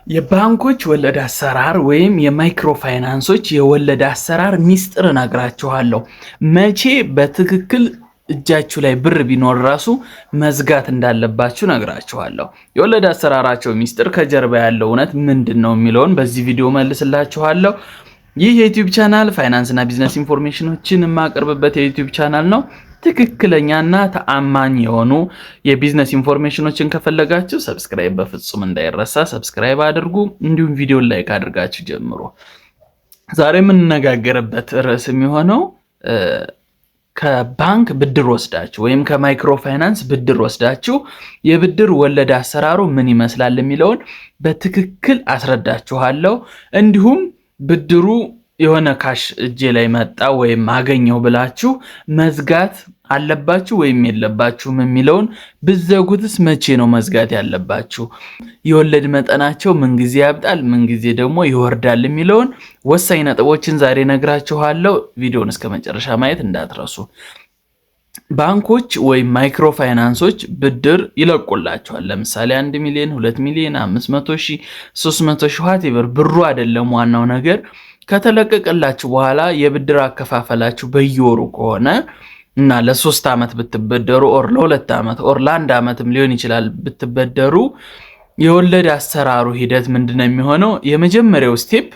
የባንኮች ወለድ አሰራር ወይም የማይክሮ ፋይናንሶች የወለድ አሰራር ሚስጥር እነግራችኋለሁ። መቼ በትክክል እጃችሁ ላይ ብር ቢኖር ራሱ መዝጋት እንዳለባችሁ እነግራችኋለሁ። የወለድ አሰራራቸው ሚስጥር ከጀርባ ያለው እውነት ምንድነው የሚለውን በዚህ ቪዲዮ መልስላችኋለሁ። ይህ የዩቲዩብ ቻናል ፋይናንስና ቢዝነስ ኢንፎርሜሽኖችን የማቀርብበት የዩቲዩብ ቻናል ነው። ትክክለኛና ተአማኝ የሆኑ የቢዝነስ ኢንፎርሜሽኖችን ከፈለጋችሁ ሰብስክራይብ በፍጹም እንዳይረሳ፣ ሰብስክራይብ አድርጉ። እንዲሁም ቪዲዮ ላይክ አድርጋችሁ ጀምሩ። ዛሬ የምንነጋገርበት ርዕስ የሚሆነው ከባንክ ብድር ወስዳችሁ ወይም ከማይክሮ ፋይናንስ ብድር ወስዳችሁ የብድር ወለድ አሰራሩ ምን ይመስላል የሚለውን በትክክል አስረዳችኋለሁ። እንዲሁም ብድሩ የሆነ ካሽ እጄ ላይ መጣ ወይም አገኘው ብላችሁ መዝጋት አለባችሁ ወይም የለባችሁም የሚለውን፣ ብዘጉትስ መቼ ነው መዝጋት ያለባችሁ፣ የወለድ መጠናቸው ምን ጊዜ ያብጣል ምን ጊዜ ደግሞ ይወርዳል የሚለውን ወሳኝ ነጥቦችን ዛሬ ነግራችኋለሁ። ቪዲዮውን እስከ መጨረሻ ማየት እንዳትረሱ። ባንኮች ወይም ማይክሮ ፋይናንሶች ብድር ይለቁላችኋል። ለምሳሌ 1 ሚሊዮን 2 ሚሊዮን 500,000 300,000 ዋቴቨር ብሩ አይደለም ዋናው ነገር። ከተለቀቀላችሁ በኋላ የብድር አከፋፈላችሁ በየወሩ ከሆነ እና ለ3 ዓመት ብትበደሩ ኦር ለ2 ዓመት ኦር ለ1 ዓመትም ሊሆን ይችላል ብትበደሩ የወለድ አሰራሩ ሂደት ምንድነው የሚሆነው? የመጀመሪያው ስቴፕ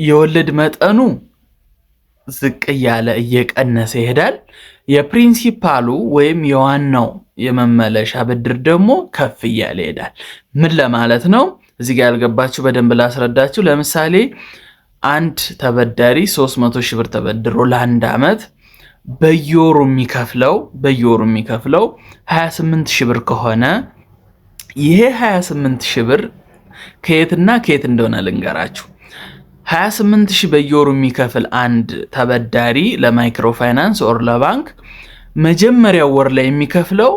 የወለድ መጠኑ ዝቅ እያለ እየቀነሰ ይሄዳል። የፕሪንሲፓሉ ወይም የዋናው የመመለሻ ብድር ደግሞ ከፍ እያለ ይሄዳል። ምን ለማለት ነው? እዚህ ጋር ያልገባችሁ በደንብ ላስረዳችሁ። ለምሳሌ አንድ ተበዳሪ 300,000 ብር ተበድሮ ለ1 ዓመት በየወሩ የሚከፍለው 28,000 ብር ከሆነ ይሄ 28,000 ብር ከየትና ከየት እንደሆነ ልንገራችሁ። 28,000 በየወሩ የሚከፍል አንድ ተበዳሪ ለማይክሮ ፋይናንስ ኦር ለባንክ መጀመሪያው ወር ላይ የሚከፍለው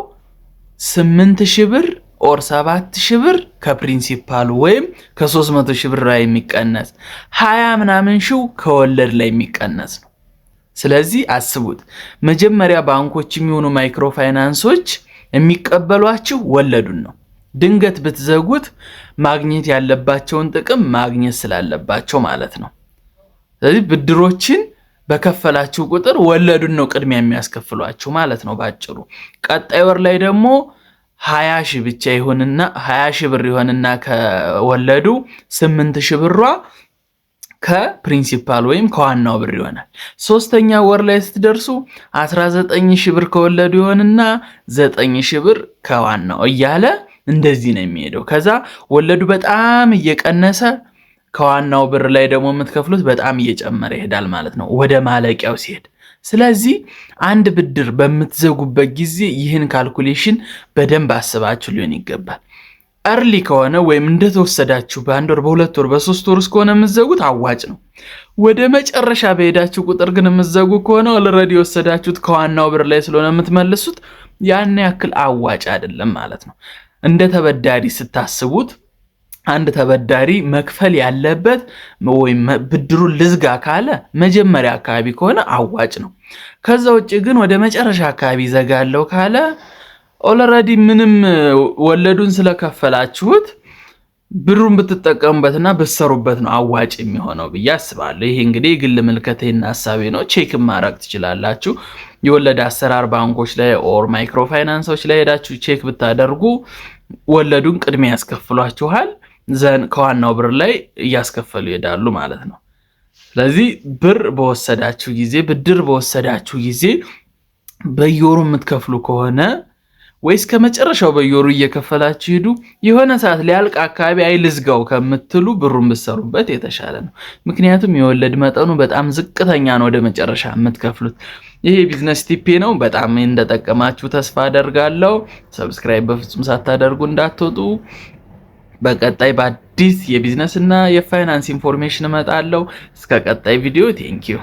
8,000 ብር ኦር 7,000 ብር ከፕሪንሲፓሉ ወይም ከ300,000 ብር ላይ የሚቀነስ 20 ምናምን ሺው ከወለድ ላይ የሚቀነስ ነው። ስለዚህ አስቡት፣ መጀመሪያ ባንኮች የሚሆኑ ማይክሮ ፋይናንሶች የሚቀበሏችሁ ወለዱን ነው። ድንገት ብትዘጉት ማግኘት ያለባቸውን ጥቅም ማግኘት ስላለባቸው ማለት ነው። ስለዚህ ብድሮችን በከፈላችሁ ቁጥር ወለዱን ነው ቅድሚያ የሚያስከፍሏችሁ ማለት ነው ባጭሩ። ቀጣይ ወር ላይ ደግሞ 20,000 ብቻ ይሆንና 20,000 ብር ይሆንና ከወለዱ 8,000 ብሯ ከፕሪንሲፓል ወይም ከዋናው ብር ይሆናል። ሶስተኛ ወር ላይ ስትደርሱ 19,000 ብር ከወለዱ ይሆንና 9,000 ብር ከዋናው እያለ እንደዚህ ነው የሚሄደው። ከዛ ወለዱ በጣም እየቀነሰ ከዋናው ብር ላይ ደግሞ የምትከፍሉት በጣም እየጨመረ ይሄዳል ማለት ነው ወደ ማለቂያው ሲሄድ። ስለዚህ አንድ ብድር በምትዘጉበት ጊዜ ይህን ካልኩሌሽን በደንብ አስባችሁ ሊሆን ይገባል። እርሊ ከሆነ ወይም እንደተወሰዳችሁ በ1 ወር በ2 ወር በ3 ወር እስከሆነ የምትዘጉት አዋጭ ነው። ወደ መጨረሻ በሄዳችሁ ቁጥር ግን የምትዘጉ ከሆነ ኦልሬዲ የወሰዳችሁት ከዋናው ብር ላይ ስለሆነ የምትመልሱት ያን ያክል አዋጭ አይደለም ማለት ነው። እንደ ተበዳሪ ስታስቡት አንድ ተበዳሪ መክፈል ያለበት ወይም ብድሩን ልዝጋ ካለ መጀመሪያ አካባቢ ከሆነ አዋጭ ነው። ከዛ ውጪ ግን ወደ መጨረሻ አካባቢ ዘጋለው ካለ ኦልሬዲ ምንም ወለዱን ስለከፈላችሁት ብሩን ብትጠቀሙበትና ብትሰሩበት ነው አዋጭ የሚሆነው ብዬ አስባለሁ። ይሄ እንግዲህ የግል ምልከቴና ሐሳቤ ነው። ቼክ ማድረግ ትችላላችሁ። የወለድ አሰራር ባንኮች ላይ ኦር ማይክሮ ፋይናንሶች ላይ ሄዳችሁ ቼክ ብታደርጉ ወለዱን ቅድሚያ ያስከፍሏችኋል። ዘን ከዋናው ብር ላይ እያስከፈሉ ይሄዳሉ ማለት ነው። ስለዚህ ብድር በወሰዳችሁ ጊዜ በየወሩ የምትከፍሉ ከሆነ ወይስ ከመጨረሻው በየወሩ እየከፈላችሁ ሄዱ። የሆነ ሰዓት ሊያልቅ አካባቢ አይልዝጋው ከምትሉ ብሩን ብትሰሩበት የተሻለ ነው። ምክንያቱም የወለድ መጠኑ በጣም ዝቅተኛ ነው ወደ መጨረሻ የምትከፍሉት። ይሄ ቢዝነስ ቲፕ ነው። በጣም እንደጠቀማችሁ ተስፋ አደርጋለሁ። ሰብስክራይብ በፍጹም ሳታደርጉ እንዳትወጡ። በቀጣይ በአዲስ የቢዝነስ እና የፋይናንስ ኢንፎርሜሽን እመጣለሁ። እስከ ቀጣይ ቪዲዮ ቴንኪዩ።